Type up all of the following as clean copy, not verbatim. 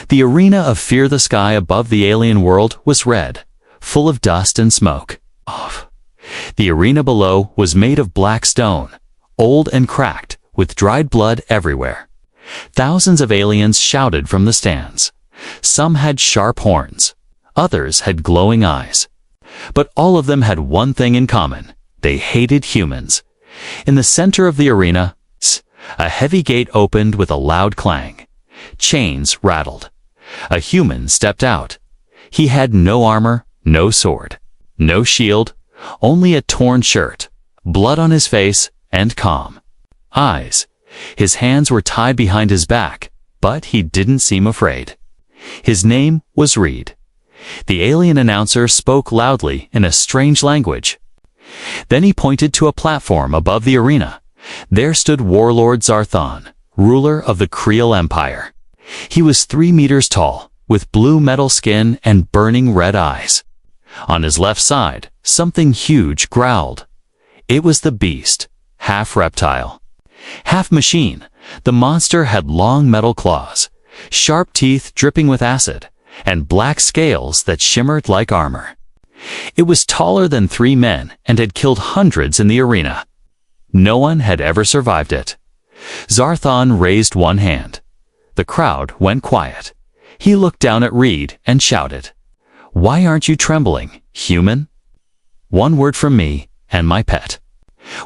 The arena of Fear the Sky above the alien world was red, full of dust and smoke. The arena below was made of black stone, old and cracked, with dried blood everywhere. Thousands of aliens shouted from the stands. Some had sharp horns. Others had glowing eyes. But all of them had one thing in common. They hated humans. In the center of the arena, a heavy gate opened with a loud clang. Chains rattled. A human stepped out. He had no armor, no sword, no shield, only a torn shirt, blood on his face, and calm eyes. His hands were tied behind his back, but he didn't seem afraid. His name was Reed. The alien announcer spoke loudly in a strange language. Then he pointed to a platform above the arena. There stood Warlord Zarthon, ruler of the Creel Empire. He was 3 meters tall, with blue metal skin and burning red eyes. On his left side, something huge growled. It was the beast, half reptile, half machine. The monster had long metal claws, sharp teeth dripping with acid, and black scales that shimmered like armor. It was taller than 3 men and had killed hundreds in the arena. No one had ever survived it. Zarthon raised one hand. The crowd went quiet. He looked down at Reed and shouted, "Why aren't you trembling, human? One word from me and my pet.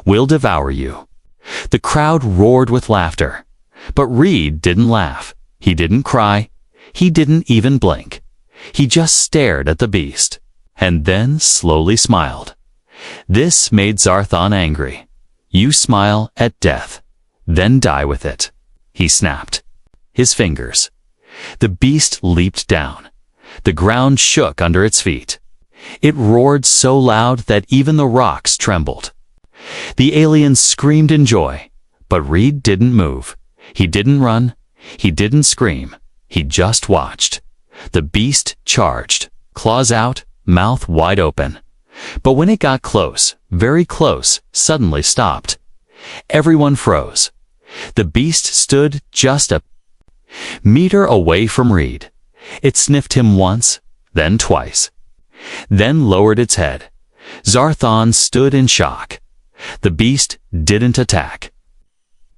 We'll devour you." The crowd roared with laughter. But Reed didn't laugh. He didn't cry. He didn't even blink. He just stared at the beast, and then slowly smiled. This made Zarthon angry. "You smile at death, then die with it," he snapped. His fingers. The beast leaped down. The ground shook under its feet. It roared so loud that even the rocks trembled. The aliens screamed in joy, but Reed didn't move. He didn't run. He didn't scream. He just watched. The beast charged, claws out, mouth wide open. But when it got close, very close, suddenly stopped. Everyone froze. The beast stood just a meter away from Reed. It sniffed him once, then twice, then lowered its head. Zarthon stood in shock. The beast didn't attack.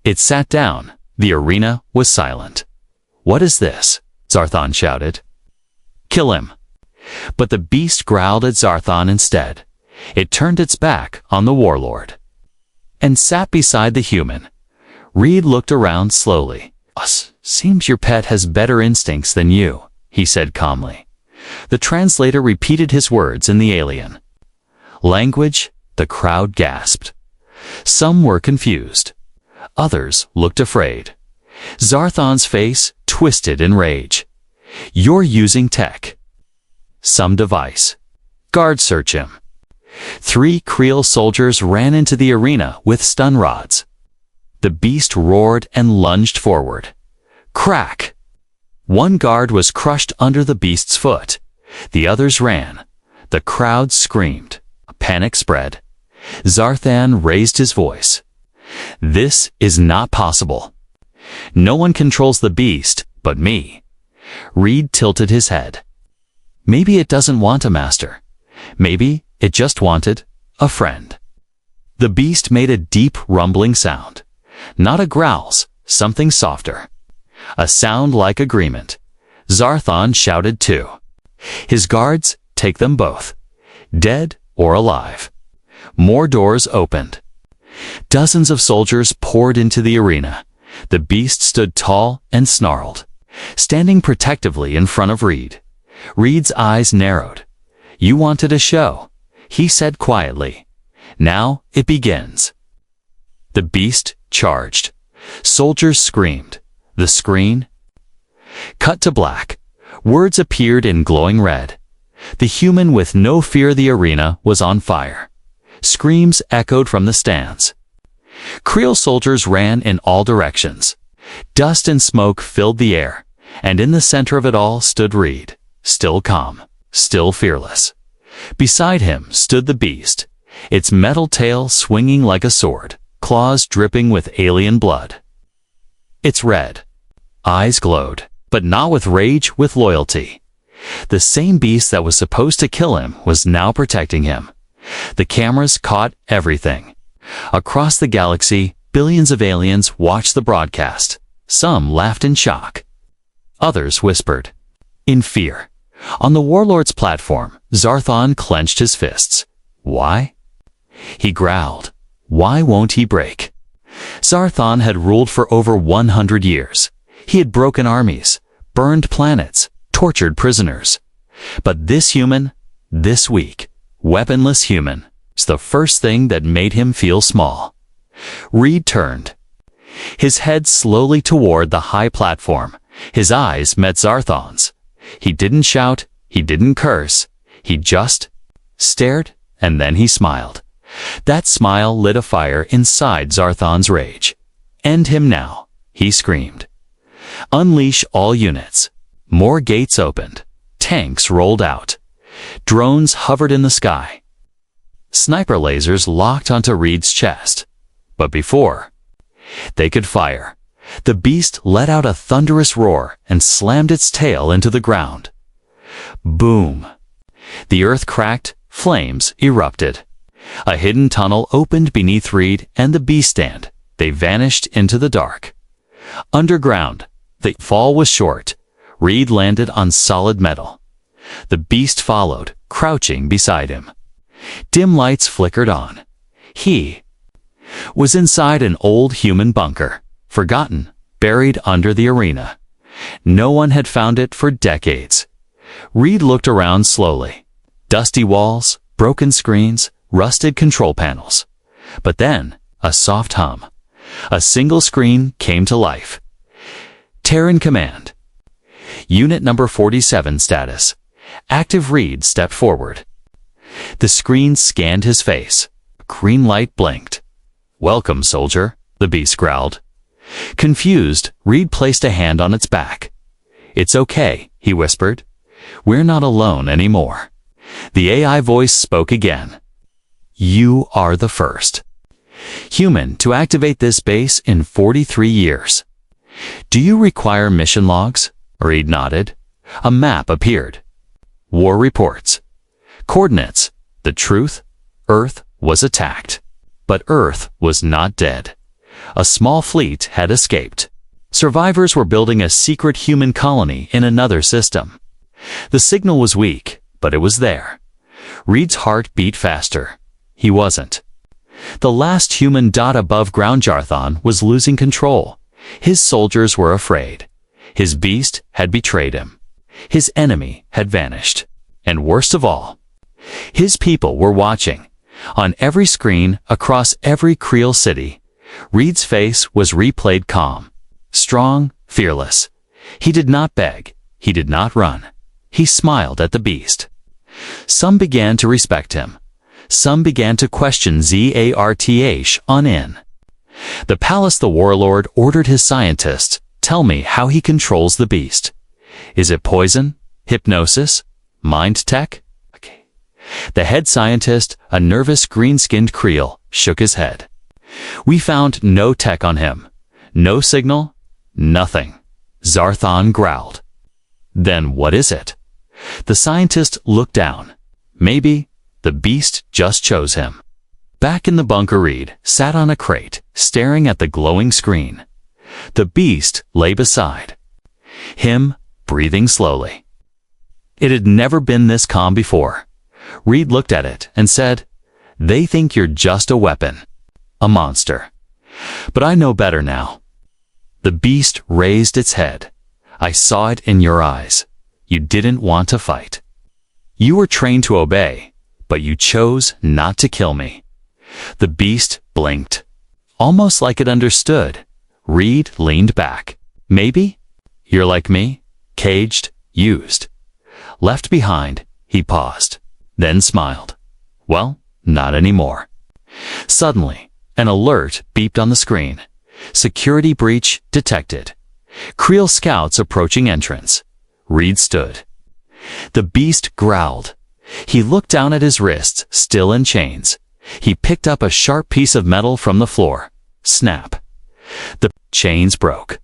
It sat down. The arena was silent. "What is this?" Zarthon shouted. "Kill him." But the beast growled at Zarthon instead. It turned its back on the warlord and sat beside the human. Reed looked around slowly. "Seems your pet has better instincts than you," he said calmly. The translator repeated his words in the alien language. The crowd gasped. Some were confused. Others looked afraid. Zarthon's face twisted in rage. "You're using tech. Some device. Guard search him." 3 Creel soldiers ran into the arena with stun rods. The beast roared and lunged forward. Crack! One guard was crushed under the beast's foot. The others ran. The crowd screamed. A panic spread. Zarthon raised his voice. "This is not possible. No one controls the beast but me." Reed tilted his head. "Maybe it doesn't want a master. Maybe it just wanted a friend." The beast made a deep rumbling sound. Not a growls, something softer. A sound like agreement. Zarthon shouted too. His guards, take them both, dead or alive. More doors opened. Dozens of soldiers poured into the arena. The beast stood tall and snarled, standing protectively in front of Reed. Reed's eyes narrowed. "You wanted a show," he said quietly. "Now it begins." The beast charged. Soldiers screamed. The screen cut to black. Words appeared in glowing red. The human with no fear the arena was on fire. Screams echoed from the stands. Creel soldiers ran in all directions. Dust and smoke filled the air, and in the center of it all stood Reed, still calm, still fearless. Beside him stood the beast, its metal tail swinging like a sword, claws dripping with alien blood. Its red eyes glowed. but not with rage, with loyalty. The same beast that was supposed to kill him was now protecting him. The cameras caught everything. Across the galaxy, billions of aliens watched the broadcast. Some laughed in shock. Others whispered in fear. On the warlord's platform, Zarthon clenched his fists. Why? He growled. Why won't he break? Zarthon had ruled for over 100 years. He had broken armies, burned planets, tortured prisoners. But this human, this weak, weaponless human, is the first thing that made him feel small. Reed turned, his head slowly toward the high platform. His eyes met Zarthon's. He didn't shout, he didn't curse, he just stared, and then he smiled. That smile lit a fire inside Zarthon's rage. End him now, he screamed. Unleash all units. More gates opened. Tanks rolled out. Drones hovered in the sky. Sniper lasers locked onto Reed's chest. But before they could fire, the beast let out a thunderous roar and slammed its tail into the ground. Boom! The earth cracked, flames erupted. A hidden tunnel opened beneath Reed and the beast stand. They vanished into the dark. Underground, the fall was short. Reed landed on solid metal. The beast followed, crouching beside him. Dim lights flickered on. He was inside an old human bunker, forgotten, buried under the arena. No one had found it for decades. Reed looked around slowly. Dusty walls, broken screens, rusted control panels. But then, a soft hum. A single screen came to life. Terran Command. Unit number 47 status. Active. Reed stepped forward. The screen scanned his face. A green light blinked. Welcome, soldier, the beast growled. Confused, Reed placed a hand on its back. It's okay, he whispered. We're not alone anymore. The AI voice spoke again. You are the first human to activate this base in 43 years. Do you require mission logs? Reed nodded. A map appeared. War reports. Coordinates. The truth. Earth was attacked. But Earth was not dead. A small fleet had escaped. Survivors were building a secret human colony in another system. The signal was weak, but it was there. Reed's heart beat faster. He wasn't. The last human dot above ground Zarthon was losing control. His soldiers were afraid. His beast had betrayed him. His enemy had vanished. And worst of all, his people were watching. On every screen, across every Creel city, Reed's face was replayed calm, strong, fearless. He did not beg. He did not run. He smiled at the beast. Some began to respect him. Some began to question Zarth on in. The palace the warlord ordered his scientists, tell me how he controls the beast. Is it poison? Hypnosis? Mind tech? Okay. The head scientist, a nervous green-skinned Creel, shook his head. We found no tech on him. No signal? Nothing. Zarthon growled. Then what is it? The scientist looked down. Maybe the beast just chose him. Back in the bunker, Reed sat on a crate, staring at the glowing screen. The beast lay beside him, breathing slowly. It had never been this calm before. Reed looked at it and said, They think you're just a weapon, a monster. But I know better now. The beast raised its head. I saw it in your eyes. You didn't want to fight. You were trained to obey, but you chose not to kill me. The beast blinked, almost like it understood. Reed leaned back. Maybe you're like me, caged, used, left behind. He paused, then smiled. Well, not anymore. Suddenly, an alert beeped on the screen. Security breach detected. Creel scouts approaching entrance. Reed stood. The beast growled. He looked down at his wrists, still in chains. He picked up a sharp piece of metal from the floor. Snap. The chains broke.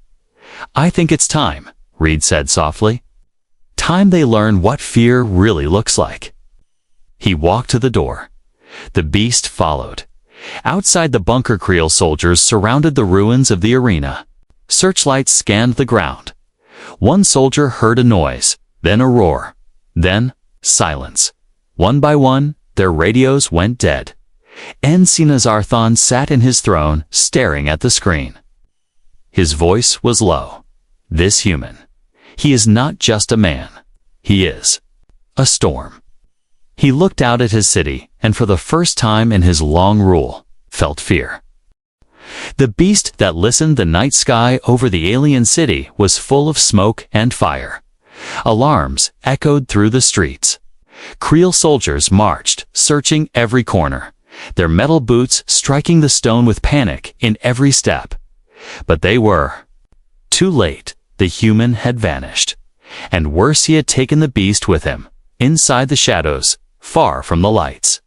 I think it's time, Reed said softly. Time they learn what fear really looks like. He walked to the door. The beast followed. Outside the bunker, Creel soldiers surrounded the ruins of the arena. Searchlights scanned the ground. One soldier heard a noise, then a roar, then silence. One by one, their radios went dead. Ensign Zarthon sat in his throne, staring at the screen. His voice was low. This human. He is not just a man. He is a storm. He looked out at his city, and for the first time in his long rule, felt fear. The beast that listened the night sky over the alien city was full of smoke and fire. Alarms echoed through the streets. Creel soldiers marched, searching every corner, their metal boots striking the stone with panic in every step. But they were too late. The human had vanished. And worse, he had taken the beast with him, inside the shadows, far from the lights.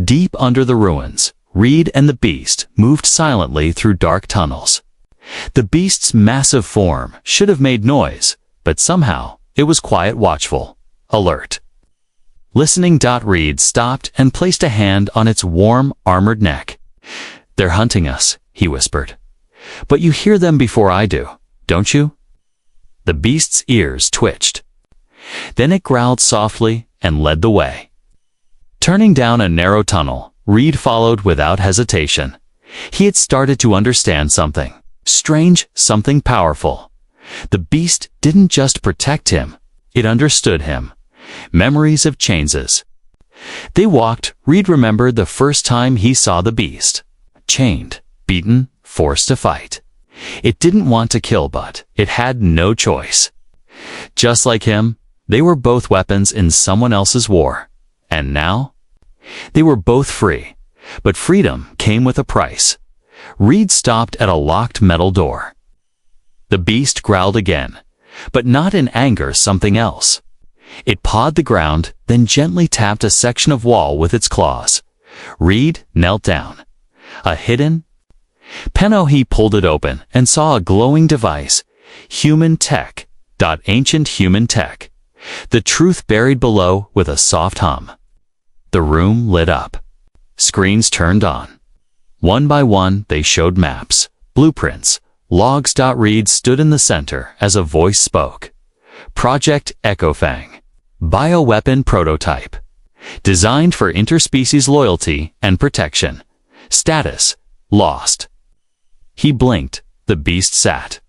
Deep under the ruins, Reed and the beast moved silently through dark tunnels. The beast's massive form should have made noise, but somehow it was quiet, watchful, alert. Listening. Reed stopped and placed a hand on its warm, armored neck. They're hunting us, he whispered. But you hear them before I do, don't you? The beast's ears twitched. Then it growled softly and led the way. Turning down a narrow tunnel, Reed followed without hesitation. He had started to understand something strange, something powerful. The beast didn't just protect him, it understood him. Memories of changes. They walked. Reed remembered the first time he saw the beast. Chained, beaten, forced to fight. It didn't want to kill, but it had no choice. Just like him, they were both weapons in someone else's war. And now? They were both free. But freedom came with a price. Reed stopped at a locked metal door. The beast growled again, but not in anger, something else. It pawed the ground, then gently tapped a section of wall with its claws. Reed knelt down. A hidden panel. He pulled it open and saw a glowing device. Human tech. Ancient human tech. The truth buried below with a soft hum. The room lit up. Screens turned on. One by one, they showed maps, blueprints, logs. Reed stood in the center as a voice spoke. Project Echofang. Bioweapon prototype. Designed for interspecies loyalty and protection. Status: lost. He blinked. The beast sat.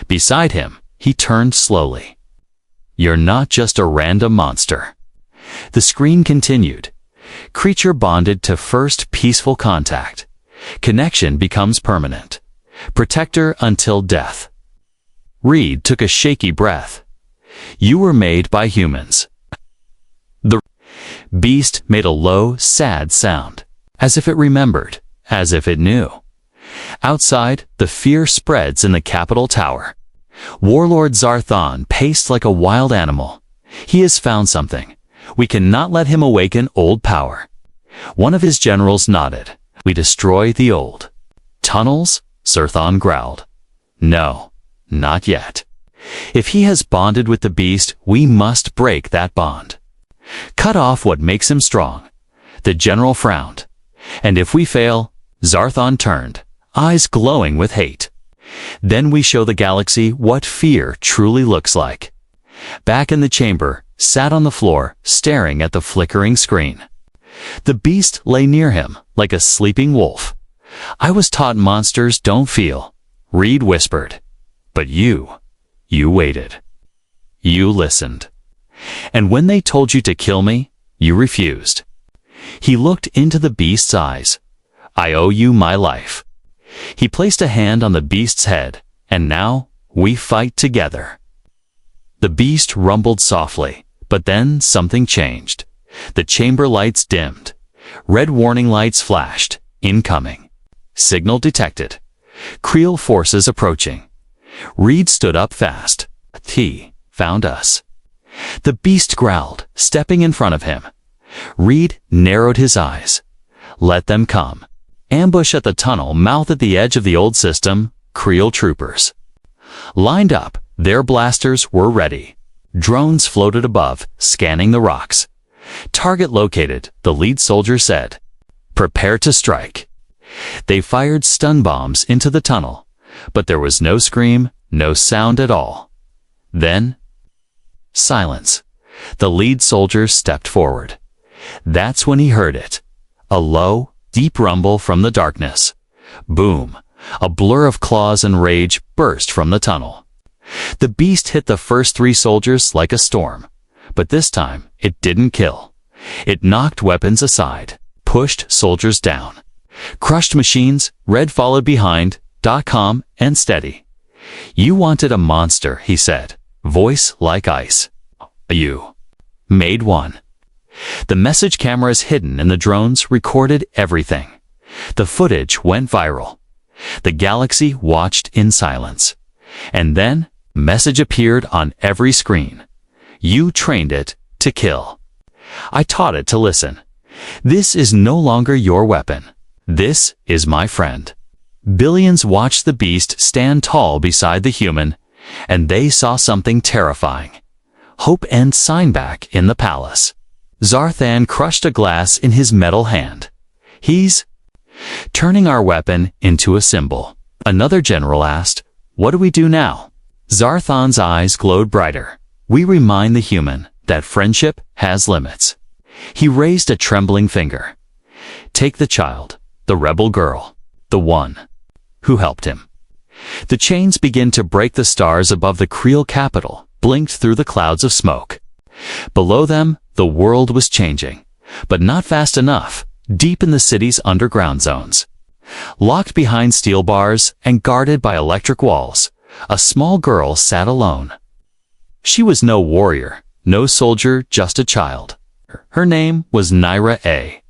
Beside him, he turned slowly. You're not just a random monster. The screen continued. Creature bonded to first peaceful contact. Connection becomes permanent. Protector until death. Reed took a shaky breath. You were made by humans. The beast made a low, sad sound, as if it remembered, as if it knew. Outside, the fear spreads in the Capitol Tower. Warlord Zarthon paced like a wild animal. He has found something. We cannot let him awaken old power. One of his generals nodded. We destroy the old tunnels? Zarthon growled. No, not yet. If he has bonded with the beast, we must break that bond. Cut off what makes him strong. The general frowned. And if we fail? Zarthon turned, eyes glowing with hate. Then we show the galaxy what fear truly looks like. Back in the chamber, sat on the floor, staring at the flickering screen. The beast lay near him, like a sleeping wolf. I was taught monsters don't feel, Reed whispered. But you waited. You listened. And when they told you to kill me, you refused. He looked into the beast's eyes. I owe you my life. He placed a hand on the beast's head, and now we fight together. The beast rumbled softly, but then something changed. The chamber lights dimmed. Red warning lights flashed. Incoming. Signal detected. Creel forces approaching. Reed stood up fast. He found us. The beast growled, stepping in front of him. Reed narrowed his eyes. Let them come. Ambush at the tunnel mouth at the edge of the old system. Creel troopers lined up, Their blasters were ready. Drones floated above, scanning the rocks. "Target located," the lead soldier said. "Prepare to strike." They fired stun bombs into the tunnel, but there was no scream, no sound at all. Then, silence. The lead soldier stepped forward. That's when he heard it. A low, deep rumble from the darkness. Boom! A blur of claws and rage burst from the tunnel. The beast hit the first 3 soldiers like a storm, but this time it didn't kill. It knocked weapons aside, pushed soldiers down. Crushed machines, Red followed behind, calm and steady. "You wanted a monster," he said, voice like ice. "You made one." The message cameras hidden in the drones recorded everything. The footage went viral. The galaxy watched in silence. And then, message appeared on every screen. "You trained it to kill. I taught it to listen. This is no longer your weapon. This is my friend." Billions watched the beast stand tall beside the human, and they saw something terrifying. Hope and Signback in the palace. Zarthan crushed a glass in his metal hand. "He's turning our weapon into a symbol." Another general asked, "What do we do now?" Zarthan's eyes glowed brighter. "We remind the human that friendship has limits." He raised a trembling finger. "Take the child, the rebel girl, the one who helped him." The chains began to break. The stars above the Creel capital blinked through the clouds of smoke. Below them, the world was changing, but not fast enough, deep in the city's underground zones. Locked behind steel bars and guarded by electric walls, a small girl sat alone. She was no warrior, no soldier, just a child. Her name was Naira A.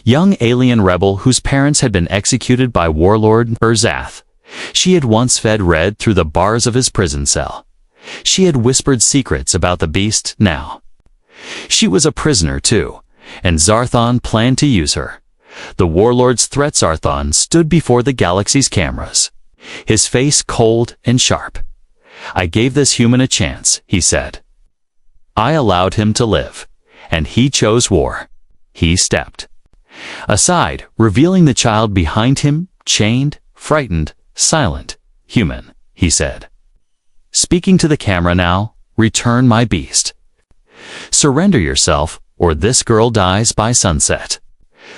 Young alien rebel whose parents had been executed by warlord Urzath. She had once fed Red through the bars of his prison cell. She had whispered secrets about the beast now. She was a prisoner too, and Zarthan planned to use her. The warlord's threat. Zarthan stood before the galaxy's cameras, his face cold and sharp. "I gave this human a chance," he said. "I allowed him to live, and he chose war." He stepped aside, revealing the child behind him, chained, frightened, silent. "Human," he said, speaking to the camera now, "return my beast. Surrender yourself, or this girl dies by sunset."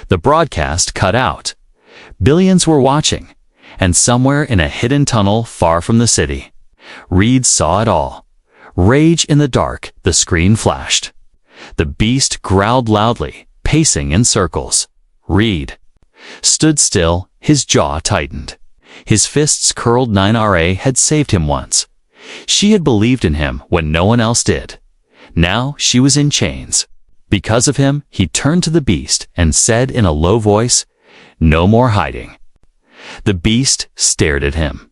The broadcast cut out. Billions were watching, and somewhere in a hidden tunnel far from the city, Reed saw it all. Rage in the dark, the screen flashed. The beast growled loudly, pacing in circles. Reed stood still, his jaw tightened. His fists curled. Naira had saved him once. She had believed in him when no one else did. Now she was in chains. Because of him, he turned to the beast and said in a low voice, "No more hiding." The beast stared at him.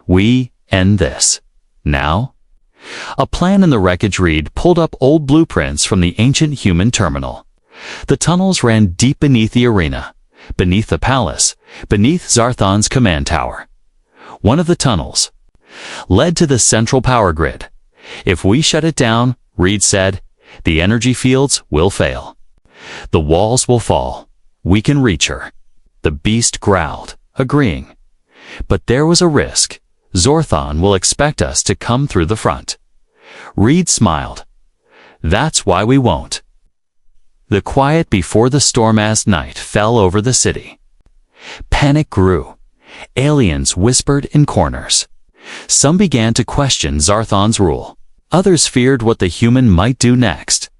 "We end this. Now?" A plan in the wreckage. Reed pulled up old blueprints from the ancient human terminal. The tunnels ran deep beneath the arena, beneath the palace, beneath Zarthan's command tower. One of the tunnels led to the central power grid. "If we shut it down," Reed said, "the energy fields will fail. The walls will fall. We can reach her." The beast growled, agreeing. "But there was a risk. Zarthan will expect us to come through the front." Reed smiled. "That's why we won't." The quiet before the storm as night fell over the city. Panic grew. Aliens whispered in corners. Some began to question Zarthan's rule. Others feared what the human might do next.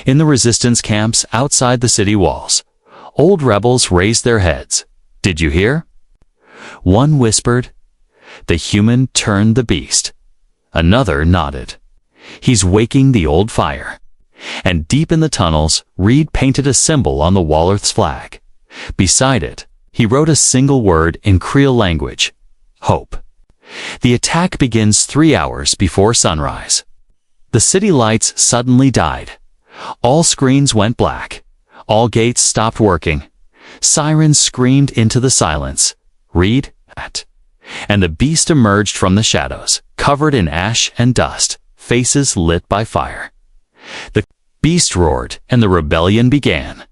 In the resistance camps outside the city walls, old rebels raised their heads. "Did you hear?" One whispered. "The human turned the beast." Another nodded. "He's waking the old fire." And deep in the tunnels, Reed painted a symbol on the Wallerth's flag. Beside it, he wrote a single word in Creel language: hope. The attack begins 3 hours before sunrise. The city lights suddenly died. All screens went black. All gates stopped working. Sirens screamed into the silence. Reed, and the beast emerged from the shadows, covered in ash and dust, faces lit by fire. The beast roared, and the rebellion began.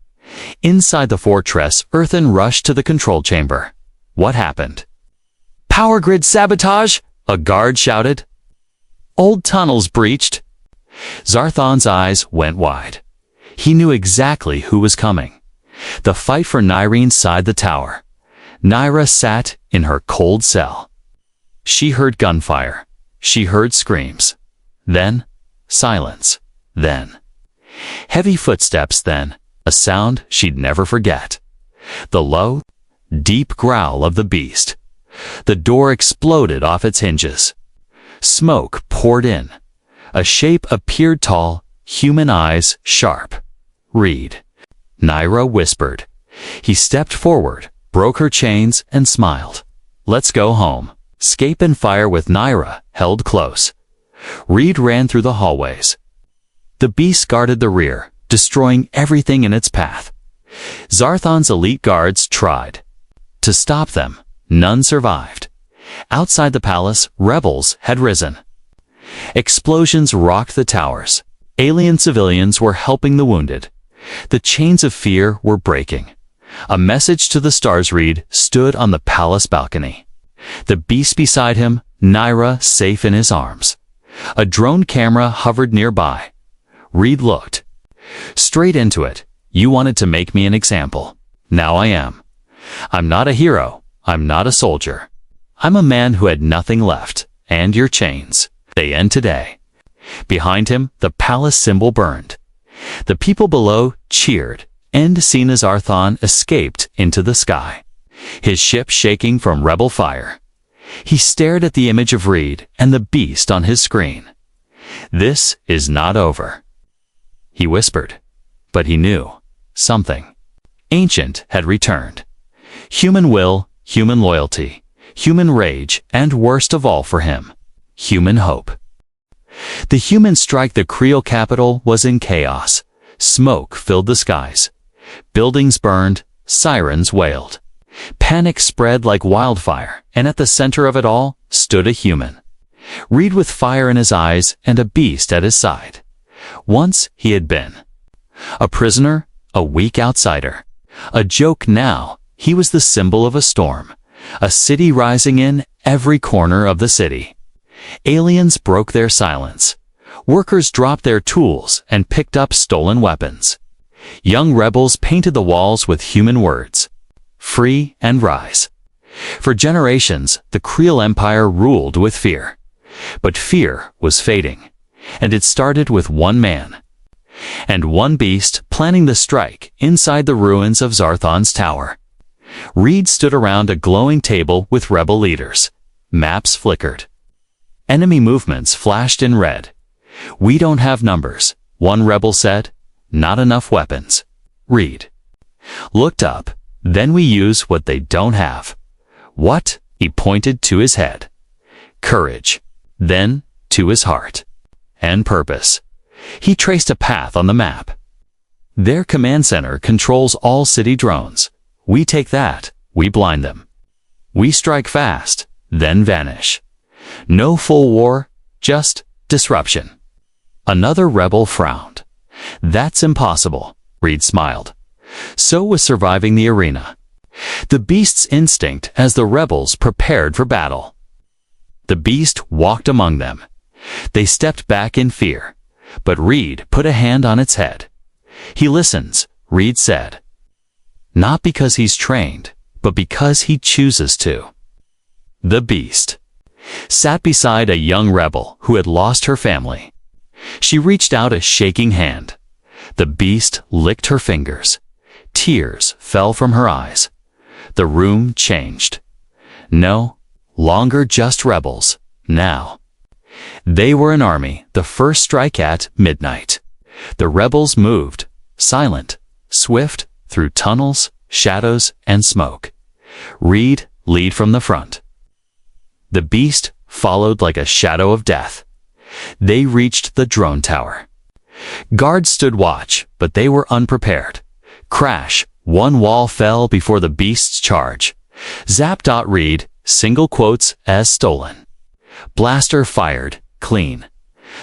Inside the fortress, Earthen rushed to the control chamber. What happened? "Power grid sabotage!" a guard shouted. "Old tunnels breached." Zarthan's eyes went wide. He knew exactly who was coming. The fight for Nyra inside the tower. Nyra sat in her cold cell. She heard gunfire. She heard screams. Then, silence. Then, heavy footsteps. Then, a sound she'd never forget. The low, deep growl of the beast. The door exploded off its hinges. Smoke poured in. A shape appeared tall, human eyes sharp. "Reed," Nyra whispered. He stepped forward, broke her chains, and smiled. "Let's go home." Scape and Fire with Nyra held close. Reed ran through the hallways. The beast guarded the rear, destroying everything in its path. Zarthan's elite guards tried to stop them. None survived. Outside the palace, rebels had risen. Explosions rocked the towers. Alien civilians were helping the wounded. The chains of fear were breaking. A message to the stars. Reed stood on the palace balcony. The beast beside him, Nyra safe in his arms. A drone camera hovered nearby. Reed looked straight into it. "You wanted to make me an example. Now I am. I'm not a hero. I'm not a soldier. I'm a man who had nothing left. And your chains, they end today." Behind him, the palace symbol burned. The people below cheered, and seen as Zarthan escaped into the sky, his ship shaking from rebel fire. He stared at the image of Reed and the beast on his screen. "This is not over," he whispered. But he knew something ancient had returned. Human will, human loyalty, human rage, and worst of all for him, human hope. The human strike. The Creole capital was in chaos. Smoke filled the skies. Buildings burned, sirens wailed. Panic spread like wildfire, and at the center of it all stood a human. Reed with fire in his eyes and a beast at his side. Once he had been a prisoner, a weak outsider. A joke now. He was the symbol of a storm. A city rising in every corner of the city. Aliens broke their silence. Workers dropped their tools and picked up stolen weapons. Young rebels painted the walls with human words. Free and rise. For generations, the Creole Empire ruled with fear. But fear was fading. And it started with one man. And one beast planning the strike inside the ruins of Zarthan's tower. Reed stood around a glowing table with rebel leaders. Maps flickered. Enemy movements flashed in red. "We don't have numbers," one rebel said. "Not enough weapons." Reed looked up. "Then we use what they don't have." "What?" He pointed to his head. "Courage." Then to his heart. "And purpose." He traced a path on the map. "Their command center controls all city drones. We take that, we blind them. We strike fast, then vanish. No full war, just disruption." Another rebel frowned. "That's impossible," Reed smiled. So was surviving the arena. The beast's instinct as the rebels prepared for battle. The beast walked among them. They stepped back in fear, but Reed put a hand on its head. "He listens," Reed said. "Not because he's trained, but because he chooses to." The beast sat beside a young rebel who had lost her family. She reached out a shaking hand. The beast licked her fingers. Tears fell from her eyes. The room changed. No longer just rebels, now. They were an army, the first strike at midnight. The rebels moved, silent, swift, through tunnels, shadows, and smoke. Reed lead from the front. The beast followed like a shadow of death. They reached the drone tower. Guards stood watch, but they were unprepared. Crash, one wall fell before the beast's charge. Zap. Reed single quotes as stolen. Blaster fired, clean.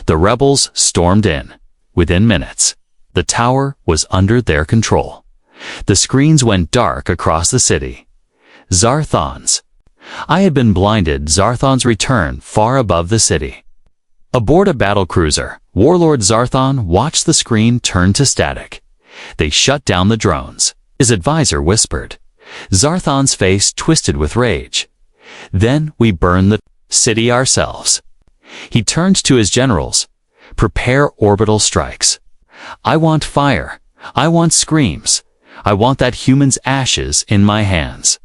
The rebels stormed in. Within minutes, the tower was under their control. The screens went dark across the city. Zarthons. I had been blinded. Zarthon's return far above the city. Aboard a battlecruiser, Warlord Zarthon watched the screen turn to static. They shut down the drones. His advisor whispered. Zarthon's face twisted with rage. Then we burn the city ourselves. He turned to his generals. Prepare orbital strikes. I want fire. I want screams. I want that human's ashes in my hands.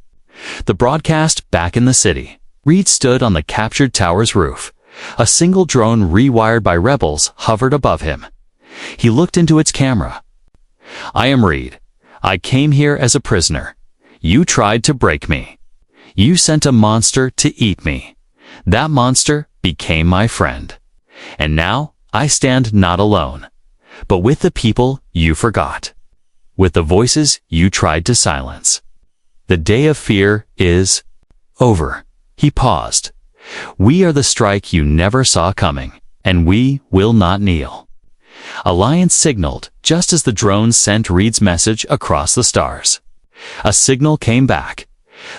The broadcast back in the city. Reed stood on the captured tower's roof. A single drone rewired by rebels hovered above him. He looked into its camera. I am Reed. I came here as a prisoner. You tried to break me. You sent a monster to eat me. That monster became my friend. And now I stand not alone, but with the people you forgot, with the voices you tried to silence. The day of fear is over. He paused. We are the strike you never saw coming, and we will not kneel. Alliance signaled just as the drone sent Reed's message across the stars. A signal came back.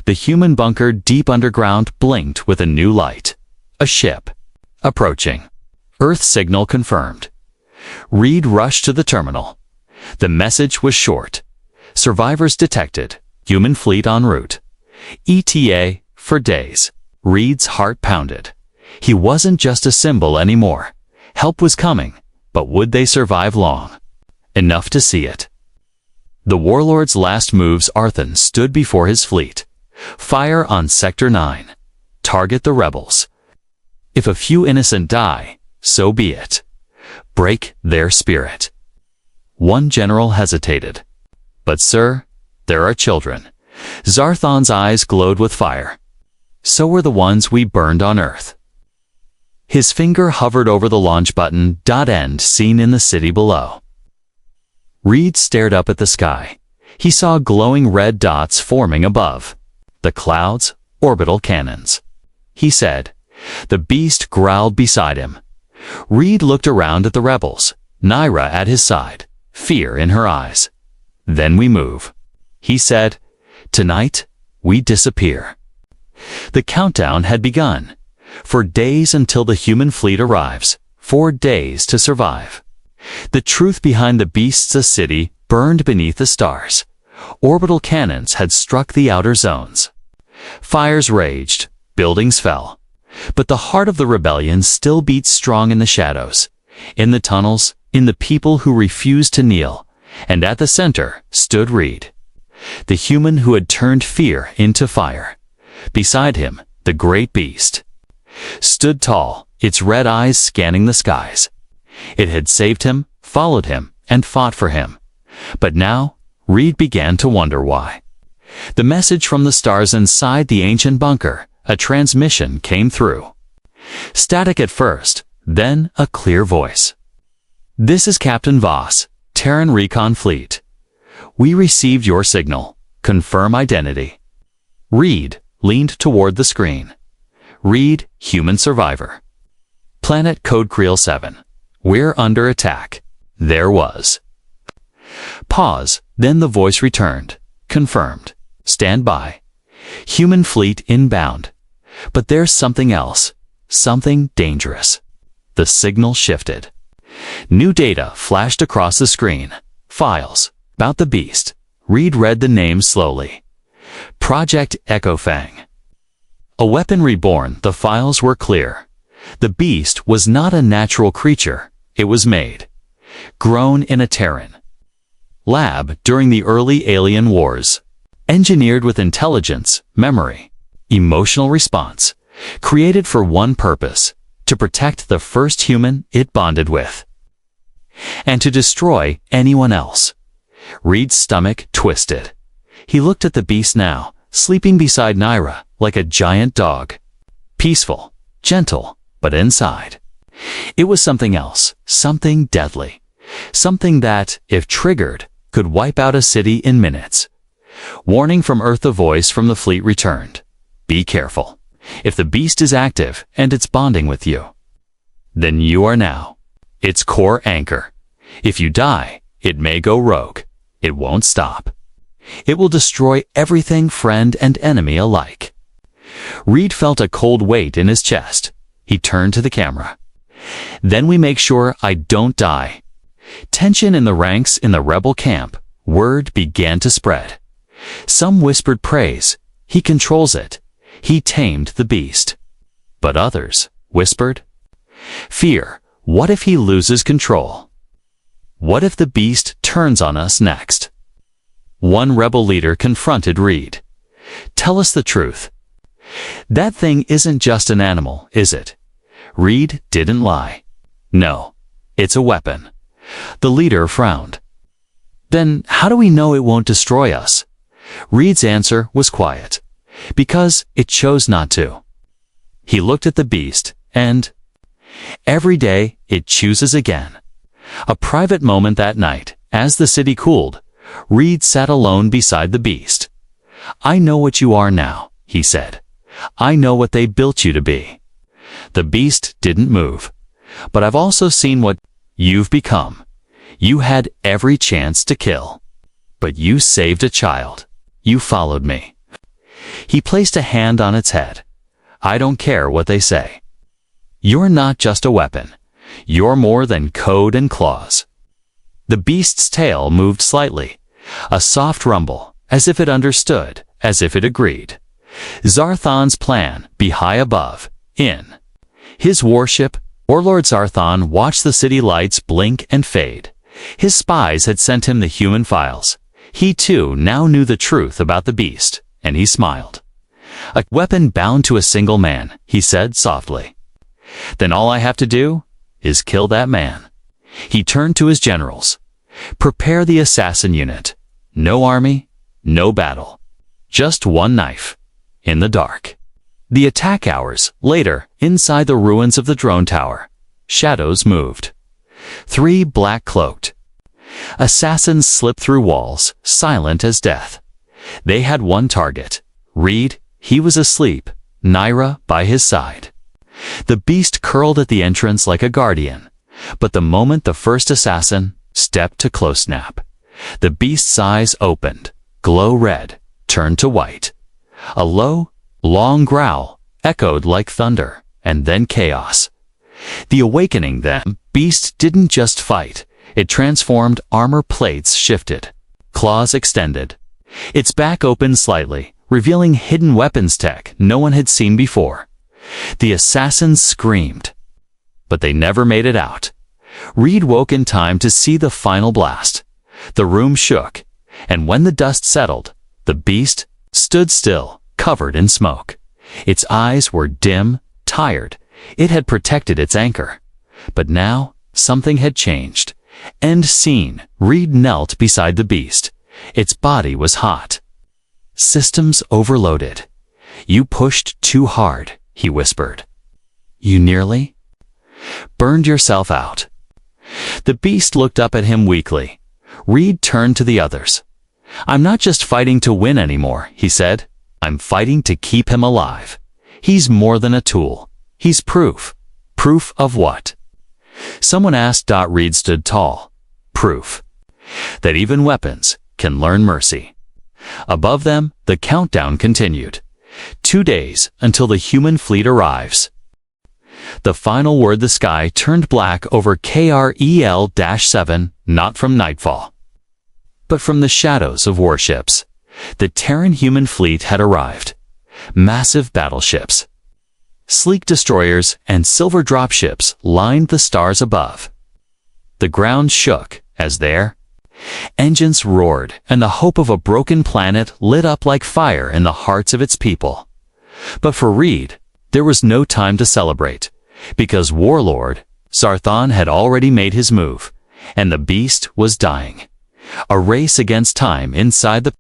The human bunker deep underground blinked with a new light. A ship. Approaching. Earth signal confirmed. Reed rushed to the terminal. The message was short. Survivors detected. Human fleet en route. ETA for days. Reed's heart pounded. He wasn't just a symbol anymore. Help was coming, but would they survive long? Enough to see it. The Warlord's last moves. Arthon stood before his fleet. Fire on Sector 9. Target the rebels. If a few innocent die, so be it. Break their spirit. One general hesitated. But sir, there are children. Zarthon's eyes glowed with fire. So were the ones we burned on Earth. His finger hovered over the launch button. End seen in the city below. Reed stared up at the sky. He saw glowing red dots forming above. The clouds, orbital cannons. He said. The beast growled beside him. Reed looked around at the rebels. Naira at his side, fear in her eyes. Then we move. He said, tonight, we disappear. The countdown had begun. For days until the human fleet arrives. 4 days to survive. The truth behind the beast's city burned beneath the stars. Orbital cannons had struck the outer zones. Fires raged, buildings fell. But the heart of the rebellion still beat strong in the shadows, in the tunnels, in the people who refused to kneel, and at the center stood Reed, the human who had turned fear into fire. Beside him, the great beast stood tall, its red eyes scanning the skies. It had saved him, followed him, and fought for him. But now, Reed began to wonder why. The message from the stars inside the ancient bunker, a transmission came through. Static at first, then a clear voice. This is Captain Voss, Terran Recon Fleet. We received your signal. Confirm identity. Reed leaned toward the screen. Reed, human survivor. Planet Code Creel 7. We're under attack. There was. Pause, then the voice returned. Confirmed. Stand by. Human fleet inbound. But there's something else. Something dangerous. The signal shifted. New data flashed across the screen. Files. About the beast. Reed read the name slowly. Project Echo Fang. A weapon reborn. The files were clear. The beast was not a natural creature. It was made. Grown in a Terran lab during the early alien wars. Engineered with intelligence, memory, emotional response. Created for one purpose. To protect the first human it bonded with. And to destroy anyone else. Reed's stomach twisted. He looked at the beast now, sleeping beside Naira, like a giant dog. Peaceful, gentle, but inside. It was something else, something deadly. Something that, if triggered, could wipe out a city in minutes. Warning from Earth. The voice from the fleet returned. be careful. If the beast is active and it's bonding with you, then you are now its core anchor. If you die, it may go rogue. It won't stop. It will destroy everything, friend and enemy alike. Reed felt a cold weight in his chest. He turned to the camera. Then we make sure I don't die. Tension in the ranks in the rebel camp. Word began to spread. Some whispered praise. He controls it. He tamed the beast. But others whispered fear. What if he loses control? What if the beast turns on us next? One rebel leader confronted Reed. Tell us the truth. That thing isn't just an animal, is it? Reed didn't lie. No, it's a weapon. The leader frowned. Then how do we know it won't destroy us? Reed's answer was quiet. Because it chose not to. He looked at the beast, and every day it chooses again. A private moment that night, as the city cooled, Reed sat alone beside the beast. I know what you are now, he said. I know what they built you to be. The beast didn't move. But I've also seen what you've become. You had every chance to kill. But you saved a child. You followed me. He placed a hand on its head. I don't care what they say. You're not just a weapon. You're more than code and claws. The beast's tail moved slightly. A soft rumble, as if it understood, as if it agreed. Zarthan's plan, be high above, in. His warship, Overlord Zarthan, watched the city lights blink and fade. His spies had sent him the human files. He too now knew the truth about the beast, and he smiled. A weapon bound to a single man, he said softly. Then all I have to do is kill that man. He turned to his generals. Prepare the assassin unit. No army, no battle. Just one knife. In the dark. The attack hours later, inside the ruins of the drone tower. Shadows moved. 3 black-cloaked assassins slipped through walls, silent as death. They had one target. Reed, he was asleep. Naira by his side. The beast curled at the entrance like a guardian. But the moment the first assassin stepped to close snap, the beast's eyes opened, glow red, turned to white. A low, long growl echoed like thunder, and then chaos. The awakening then, beast didn't just fight. It transformed. Armor plates shifted. Claws extended. Its back opened slightly, revealing hidden weapons tech no one had seen before. The assassins screamed. But they never made it out. Reed woke in time to see the final blast. The room shook, and when the dust settled, the beast stood still, covered in smoke. Its eyes were dim, tired. It had protected its anchor. But now, something had changed. End scene. Reed knelt beside the beast. Its body was hot. Systems overloaded. You pushed too hard, he whispered. You nearly burned yourself out. The beast looked up at him weakly. Reed turned to the others. I'm not just fighting to win anymore, he said. I'm fighting to keep him alive. He's more than a tool. He's proof. Proof of what? Someone asked. Reed stood tall. Proof that even weapons can learn mercy. Above them, the countdown continued. 2 days until the human fleet arrives. The final word. The sky turned black over KREL-7, not from nightfall, but from the shadows of warships. The Terran human fleet had arrived. Massive battleships, sleek destroyers, and silver dropships lined the stars above. The ground shook as their engines roared, and the hope of a broken planet lit up like fire in the hearts of its people. But for Reed, there was no time to celebrate, because Warlord Zarthan had already made his move, and the beast was dying. A race against time inside the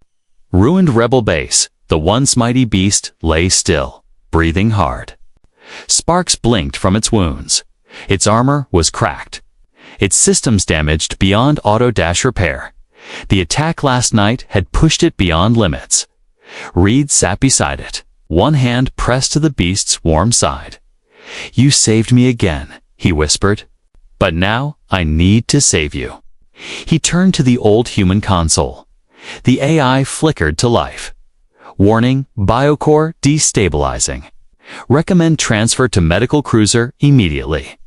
ruined rebel base. The once mighty beast lay still, breathing hard. Sparks blinked from its wounds. Its armor was cracked. Its systems damaged beyond auto-repair. The attack last night had pushed it beyond limits. Reed sat beside it. One hand pressed to the beast's warm side. "You saved me again," he whispered. "But now I need to save you." He turned to the old human console. The AI flickered to life. "Warning, biocore destabilizing. Recommend transfer to medical cruiser immediately."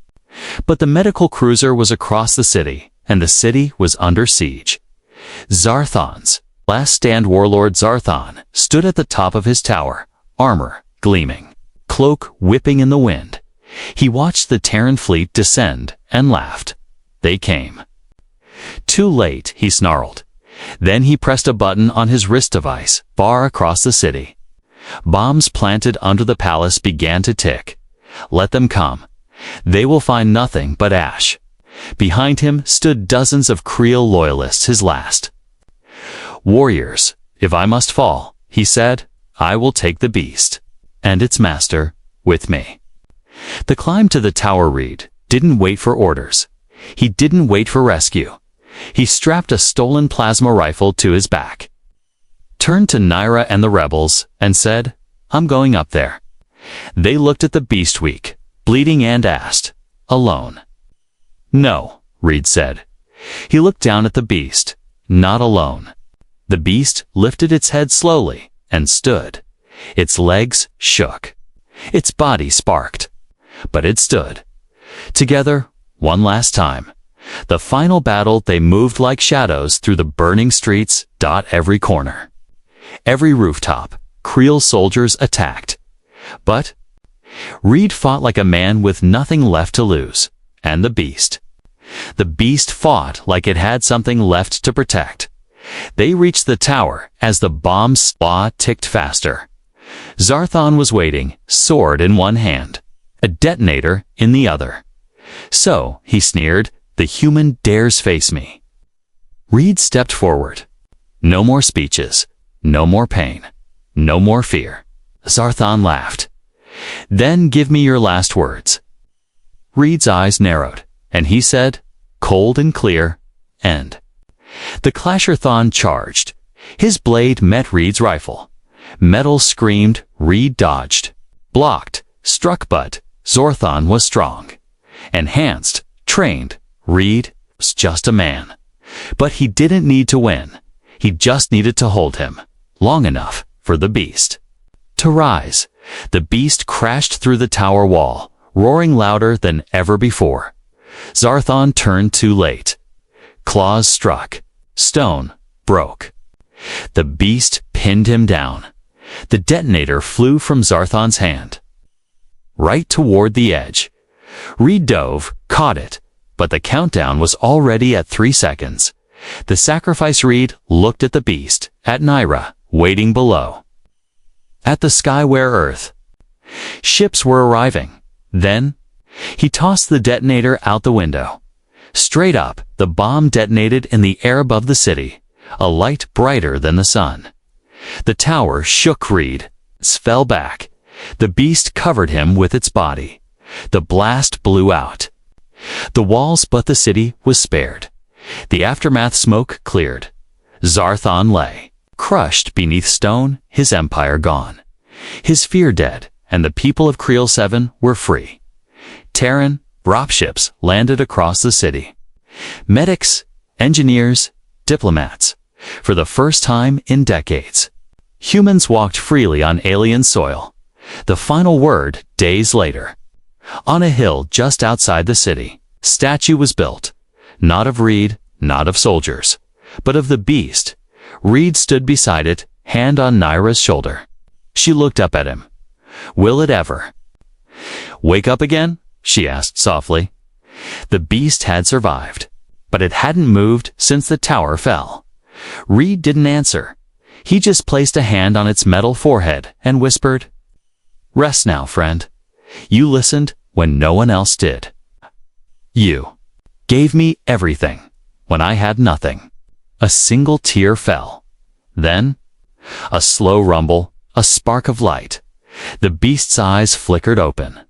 But the medical cruiser was across the city, and the city was under siege. Zarthon's last stand warlord Zarthon stood at the top of his tower, armor gleaming, cloak whipping in the wind. He watched the Terran fleet descend and laughed. They came. "Too late," he snarled. Then he pressed a button on his wrist device far across the city. Bombs planted under the palace began to tick. Let them come. They will find nothing but ash. Behind him stood dozens of Creel loyalists, his last. "Warriors, if I must fall," he said, "I will take the beast and its master with me." The climb to the tower Reed didn't wait for orders. He didn't wait for rescue. He strapped a stolen plasma rifle to his back, turned to Naira and the rebels, and said, "I'm going up there." They looked at the beast weak, bleeding, and asked, "Alone?" "No," Reed said. He looked down at the beast. "Not alone." The beast lifted its head slowly and stood. Its legs shook. Its body sparked. But it stood. Together, one last time. The final battle, they moved like shadows through the burning streets. Every corner, every rooftop, Creel soldiers attacked. But Reed fought like a man with nothing left to lose. And the beast fought like it had something left to protect. They reached the tower as the bomb's slaw ticked faster. Zarthon was waiting, sword in one hand, a detonator in the other. "So," he sneered, "the human dares face me." Reed stepped forward. No more speeches, no more pain, no more fear. Zarthon laughed. "Then give me your last words." Reed's eyes narrowed, and he said, cold and clear, "End." The Clasherthon charged. His blade met Reed's rifle. Metal screamed. Reed dodged, blocked, struck, but Zarthon was strong. Enhanced, trained, Reed was just a man. But he didn't need to win. He just needed to hold him long enough for the beast to rise. The beast crashed through the tower wall, roaring louder than ever before. Zarthon turned too late. Claws struck. Stone broke. The beast pinned him down. The detonator flew from Zarthon's hand, right toward the edge. Reed dove, caught it, but the countdown was already at 3 seconds. The sacrifice. Reed looked at the beast, at Naira, waiting below, at the sky where Earth. Ships were arriving. Then he tossed the detonator out the window. Straight up, the bomb detonated in the air above the city, a light brighter than the sun. The tower shook. Reed fell back. The beast covered him with its body. The blast blew out the walls, but the city was spared. The aftermath smoke cleared. Zarthon lay, crushed beneath stone, his empire gone, his fear dead, and the people of Creel 7 were free. Terran dropships landed across the city. Medics, engineers, diplomats. For the first time in decades, humans walked freely on alien soil. The final word, days later. On a hill just outside the city, statue was built. Not of Reed, not of soldiers, but of the beast. Reed stood beside it, hand on Naira's shoulder. She looked up at him. "Will it ever wake up again?" she asked softly. The beast had survived, but it hadn't moved since the tower fell. Reed didn't answer. He just placed a hand on its metal forehead and whispered, "Rest now, friend. You listened when no one else did. You gave me everything when I had nothing." A single tear fell. Then, a slow rumble, a spark of light. The beast's eyes flickered open.